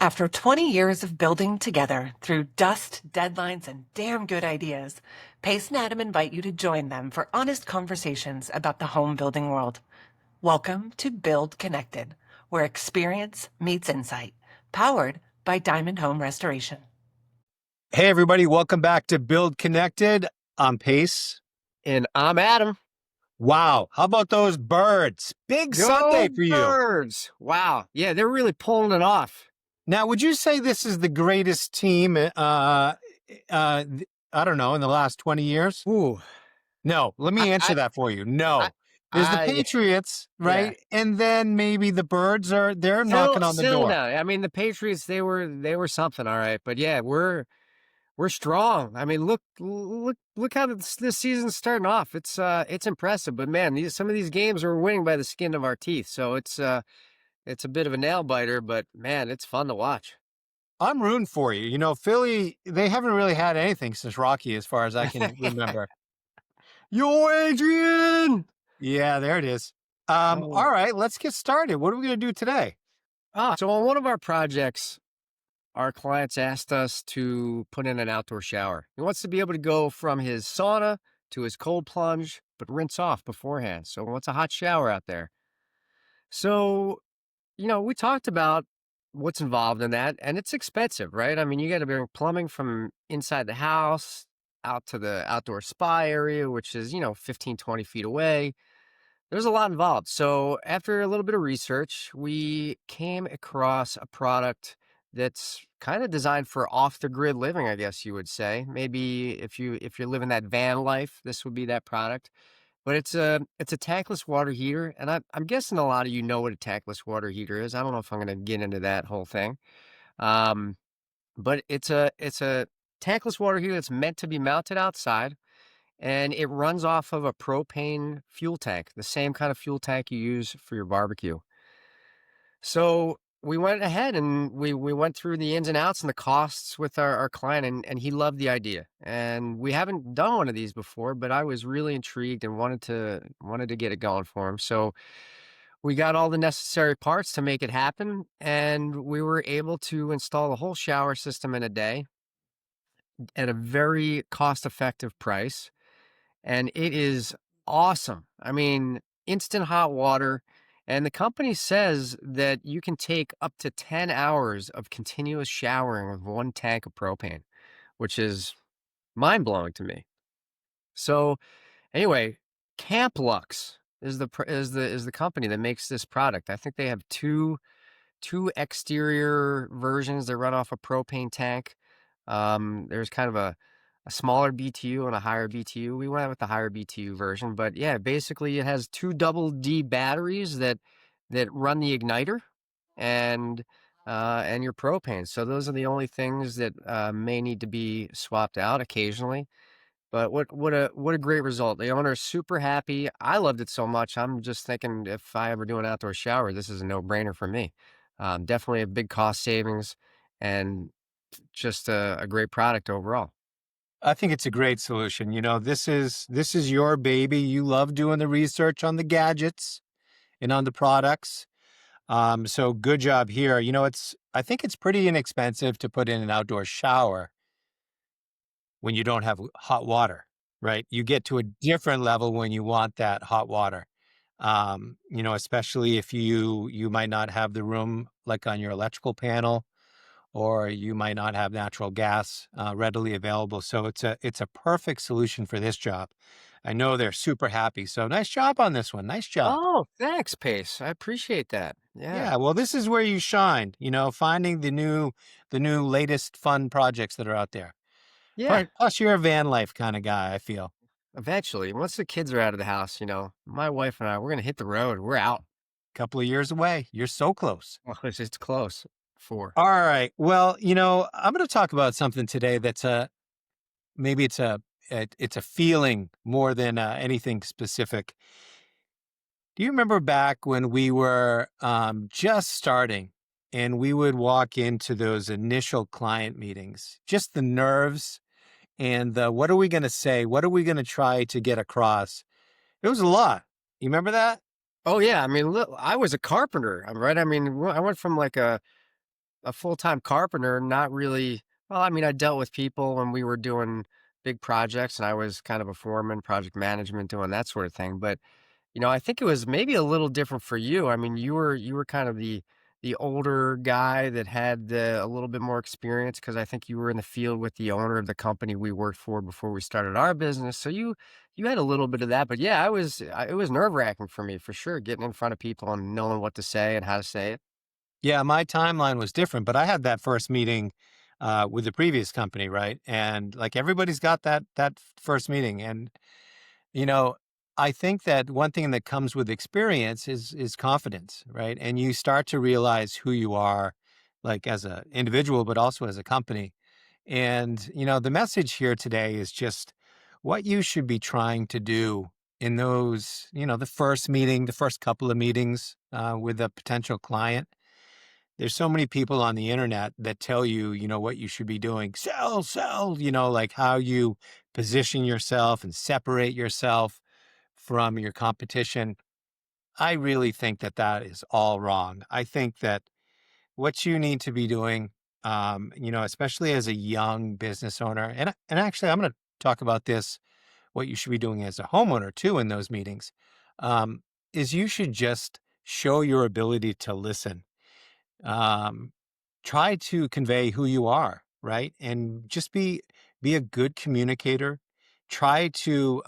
After 20 years of building together through dust, deadlines, and damn good ideas, Pace and Adam invite you to join them for honest conversations about the home building world. Welcome to Build Connected, where experience meets insight, powered by Diamond Home Restoration. Hey, everybody. Welcome back to Build Connected. I'm Pace. And I'm Adam. Wow. How about those birds? Big Go Sunday for you. Birds. Wow. Yeah, they're really pulling it off. Now, would you say this is the greatest team, I don't know, in the last 20 years? Ooh. No. Let me answer that for you. No. There's the Patriots, right? Yeah. And then maybe the birds they're knocking on the Still door. now. I mean, the Patriots, they were something, all right. But yeah, we're strong. I mean, look how this season's starting off. It's impressive. But man, some of these games are winning by the skin of our teeth. So it's a bit of a nail biter, but man, it's fun to watch. I'm rooting for you. You know, Philly, they haven't really had anything since Rocky, as far as I can remember. Yo, Adrian! Yeah, there it is. Oh. All right, let's get started. What are we going to do today? So on one of our projects, our clients asked us to put in an outdoor shower. He wants to be able to go from his sauna to his cold plunge, but rinse off beforehand. So he wants a hot shower out there. So, we talked about what's involved in that, and it's expensive, right? I mean, you got to bring plumbing from inside the house out to the outdoor spa area, which is, 15, 20 feet away. There's a lot involved. So after a little bit of research, we came across a product that's kind of designed for off the grid living, I guess you would say. Maybe if you're living that van life, this would be that product. But it's a tankless water heater, and I'm guessing a lot of you know what a tankless water heater is. I don't know if I'm going to get into that whole thing. But it's a tankless water heater that's meant to be mounted outside. And it runs off of a propane fuel tank, the same kind of fuel tank you use for your barbecue. So we went ahead and we went through the ins and outs and the costs with our client, and he loved the idea. And we haven't done one of these before, but I was really intrigued and wanted to get it going for him. So we got all the necessary parts to make it happen, and we were able to install the whole shower system in a day at a very cost-effective price. And it is awesome. I mean, instant hot water. And the company says that you can take up to 10 hours of continuous showering with one tank of propane, which is mind-blowing to me. So anyway, Camp Lux is the company that makes this product. I think they have two exterior versions that run off a propane tank. There's kind of a smaller BTU and a higher BTU. We went with the higher BTU version, but yeah, basically it has two double D batteries that run the igniter and your propane. So those are the only things that may need to be swapped out occasionally. But what a great result. The owner is super happy. I loved it so much. I'm just thinking if I ever do an outdoor shower, this is a no-brainer for me. Definitely a big cost savings and just a great product overall. I think it's a great solution. You know, this is your baby. You love doing the research on the gadgets and on the products. So good job here. You know, I think it's pretty inexpensive to put in an outdoor shower when you don't have hot water, right? You get to a different level when you want that hot water. You know, especially if you might not have the room like on your electrical panel, or you might not have natural gas readily available. So it's a perfect solution for this job. I know they're super happy. So nice job on this one. Nice job. Oh, thanks, Pace. I appreciate that. Yeah. Well, this is where you shine, you know, finding the new latest fun projects that are out there. Yeah. Plus you're a van life kind of guy, I feel. Eventually, once the kids are out of the house, my wife and I, we're going to hit the road. We're out. Couple of years away. You're so close. Well, it's close. 4. All right. Well, you know, I'm going to talk about something today that's maybe it's a feeling more than anything specific. Do you remember back when we were just starting and we would walk into those initial client meetings, just the nerves and what are we going to say? What are we going to try to get across? It was a lot. You remember that? Oh, yeah. I mean, look, I was a carpenter, right? I mean, I went from like a a full-time carpenter, not really. Well, I mean, I dealt with people when we were doing big projects, and I was kind of a foreman, project management, doing that sort of thing. But I think it was maybe a little different for you. I mean, you were kind of the older guy that had a little bit more experience because I think you were in the field with the owner of the company we worked for before we started our business. So you had a little bit of that. But yeah, it was nerve-wracking for me for sure, getting in front of people and knowing what to say and how to say it. Yeah, my timeline was different, but I had that first meeting with the previous company, right? And like everybody's got that first meeting, and you know, I think that one thing that comes with experience is confidence, right? And you start to realize who you are, like as an individual, but also as a company. And the message here today is just what you should be trying to do in those, the first meeting, the first couple of meetings with a potential client. There's so many people on the internet that tell you, what you should be doing. Sell, sell, like how you position yourself and separate yourself from your competition. I really think that that is all wrong. I think that what you need to be doing, especially as a young business owner, and actually, I'm going to talk about this, what you should be doing as a homeowner too in those meetings, um, is you should just show your ability to listen. Um, Try to convey who you are, right? And just be a good communicator. Try to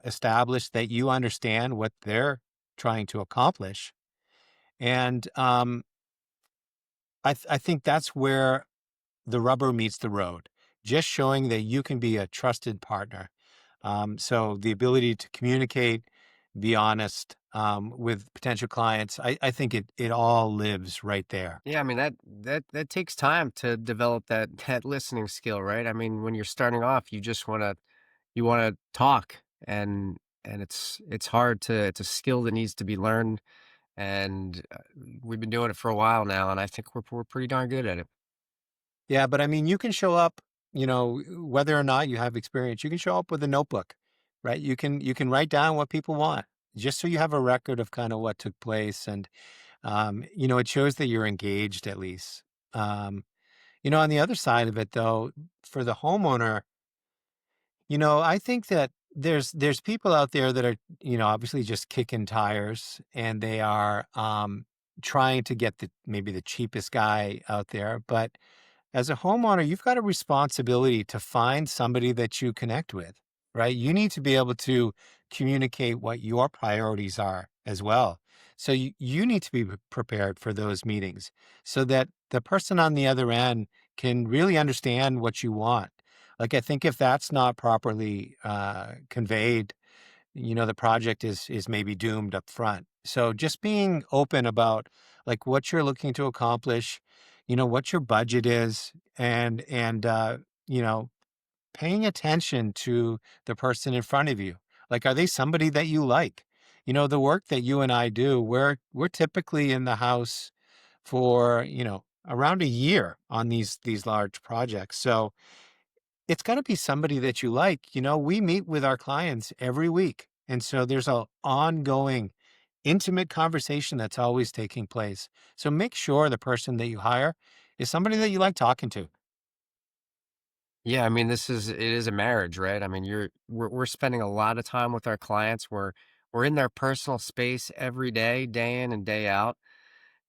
establish that you understand what they're trying to accomplish. And I think that's where the rubber meets the road. Just showing that you can be a trusted partner. So the ability to communicate, be honest with potential clients, I think it all lives right there. Yeah, I mean that takes time to develop that listening skill, right? I mean, when you're starting off, you want to talk, and it's hard to it's a skill that needs to be learned, and we've been doing it for a while now, and I think we're pretty darn good at it. Yeah, but I mean, you can show up, whether or not you have experience, you can show up with a notebook, right? You can write down what people want, just so you have a record of kind of what took place, and it shows that you're engaged at least. Um, on the other side of it, though, for the homeowner, I think that there's people out there that are, obviously just kicking tires, and they are trying to get maybe the cheapest guy out there, but as a homeowner, you've got a responsibility to find somebody that you connect with, right? You need to be able to communicate what your priorities are as well. So you need to be prepared for those meetings so that the person on the other end can really understand what you want. Like, I think if that's not properly conveyed, the project is maybe doomed up front. So just being open about like what you're looking to accomplish, what your budget is, and you know, paying attention to the person in front of you. Like, are they somebody that you like? The work that you and I do, we're typically in the house for, around a year on these large projects. So it's got to be somebody that you like. We meet with our clients every week. And so there's a ongoing intimate conversation that's always taking place. So make sure the person that you hire is somebody that you like talking to. Yeah, I mean, it is a marriage, right? I mean, we're spending a lot of time with our clients. We're in their personal space every day, day in and day out.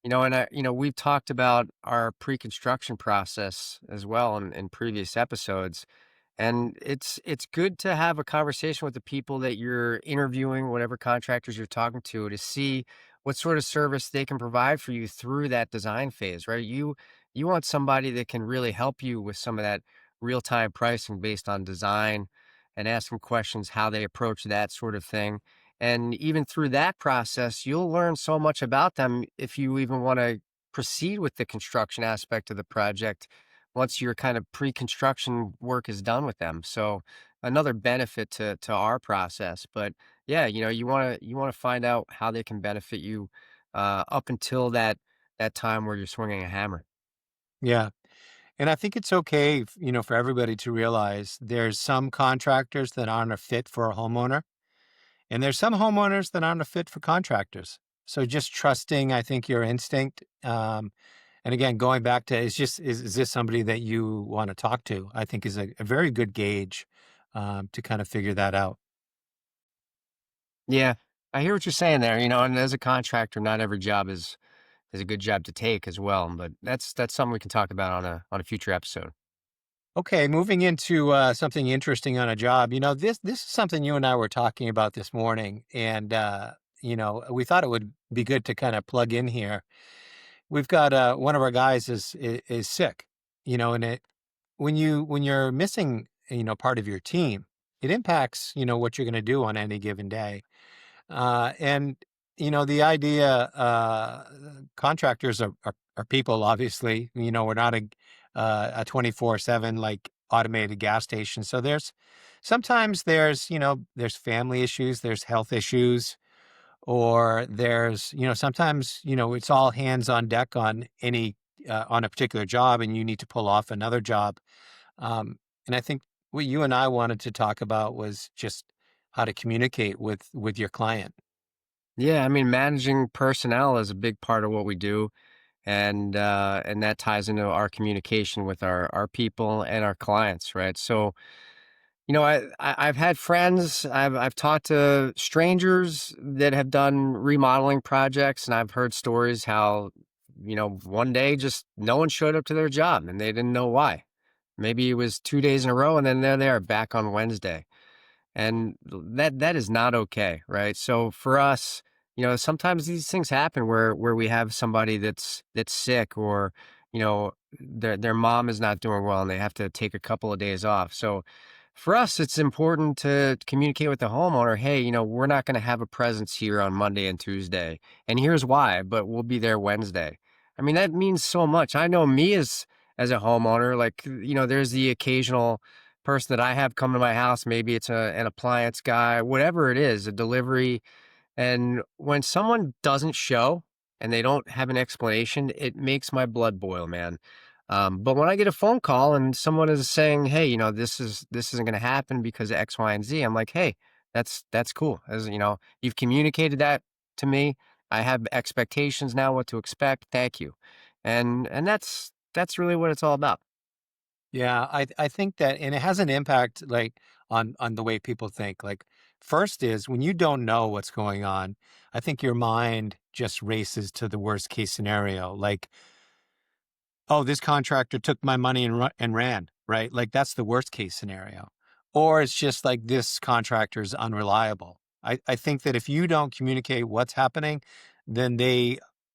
We've talked about our pre-construction process as well in previous episodes. And it's good to have a conversation with the people that you're interviewing, whatever contractors you're talking to see what sort of service they can provide for you through that design phase, right? You want somebody that can really help you with some of that real-time pricing based on design and ask them questions how they approach that sort of thing. And even through that process, you'll learn so much about them if you even want to proceed with the construction aspect of the project once your kind of pre-construction work is done with them. So another benefit to our process. But yeah, you want to find out how they can benefit you up until that time where you're swinging a hammer. Yeah. And I think it's okay, for everybody to realize there's some contractors that aren't a fit for a homeowner, and there's some homeowners that aren't a fit for contractors. So just trusting, I think, your instinct. And again, going back to, is this somebody that you want to talk to? I think is a very good gauge to kind of figure that out. Yeah, I hear what you're saying there. And as a contractor, not every job is a good job to take as well. But that's something we can talk about on a future episode. Okay, moving into something interesting on a job. This is something you and I were talking about this morning, and we thought it would be good to kind of plug in here. We've got one of our guys is sick, and when you're missing part of your team, it impacts what you're going to do on any given day. And the idea, contractors are people, obviously. We're not a 24/7 like automated gas station. So sometimes there's family issues, there's health issues, or there's sometimes it's all hands on deck on any on a particular job, and you need to pull off another job. And I think what you and I wanted to talk about was just how to communicate with your client. Yeah, I mean, managing personnel is a big part of what we do, and that ties into our communication with our people and our clients, right? So, I've had friends, I've talked to strangers that have done remodeling projects, and I've heard stories how, one day just no one showed up to their job and they didn't know why. Maybe it was 2 days in a row, and then there they are back on Wednesday. And that is not okay, right? So for us, sometimes these things happen where we have somebody that's sick, or their mom is not doing well and they have to take a couple of days off. So for us, it's important to communicate with the homeowner, hey, we're not going to have a presence here on Monday and Tuesday, and here's why, but we'll be there Wednesday. I mean, that means so much. I know me as a homeowner, like, there's the occasional person that I have come to my house. Maybe it's an appliance guy, whatever it is, a delivery. And when someone doesn't show and they don't have an explanation, it makes my blood boil, man. But when I get a phone call and someone is saying, "Hey, this isn't going to happen because of X, Y, and Z," I'm like, "Hey, that's cool. As you've communicated that to me. I have expectations now, what to expect. Thank you." And that's really what it's all about. Yeah, I think that, and it has an impact like on the way people think. Like, first is when you don't know what's going on, I think your mind just races to the worst case scenario. Like, oh, this contractor took my money and ran, right? Like that's the worst case scenario. Or it's just like this contractor is unreliable. I think that if you don't communicate what's happening, then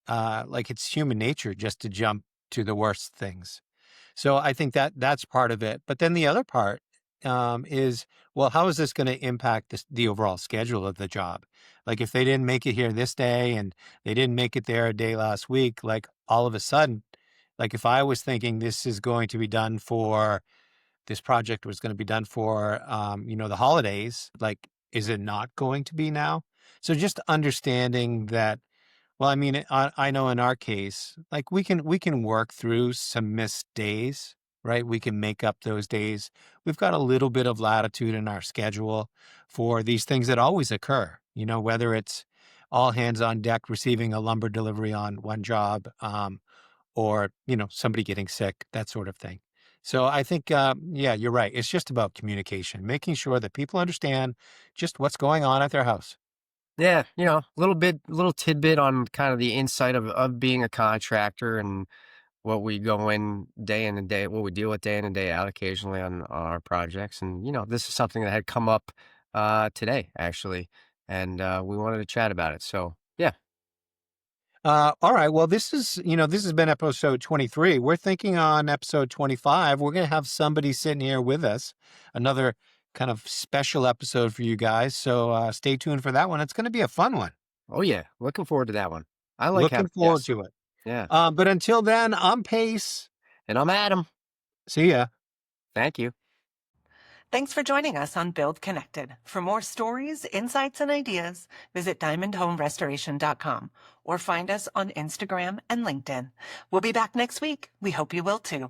like it's human nature just to jump to the worst things. So I think that that's part of it. But then the other part is, well, how is this going to impact the overall schedule of the job? Like if they didn't make it here this day and they didn't make it there a day last week, like all of a sudden, like if I was thinking this project was going to be done for, the holidays, like, is it not going to be now? So just understanding that, well, I mean, I know in our case, like we can work through some missed days, right? We can make up those days. We've got a little bit of latitude in our schedule for these things that always occur, whether it's all hands on deck receiving a lumber delivery on one job, or, somebody getting sick, that sort of thing. So I think, yeah, you're right. It's just about communication, making sure that people understand just what's going on at their house. Yeah, little tidbit on kind of the insight of being a contractor and what we go in and day, what we deal with day in and day out occasionally on our projects. And, this is something that had come up today, actually. And we wanted to chat about it. So, yeah. All right. Well, this has been episode 23. We're thinking on episode 25, we're going to have somebody sitting here with us, another kind of special episode for you guys. So stay tuned for that one. It's going to be a fun one. Oh, yeah. Looking forward to that one. I like Looking having forward guests. to it. Yeah. But until then, I'm Pace. And I'm Adam. See ya. Thank you. Thanks for joining us on Build Connected. For more stories, insights, and ideas, visit diamondhomerestoration.com or find us on Instagram and LinkedIn. We'll be back next week. We hope you will too.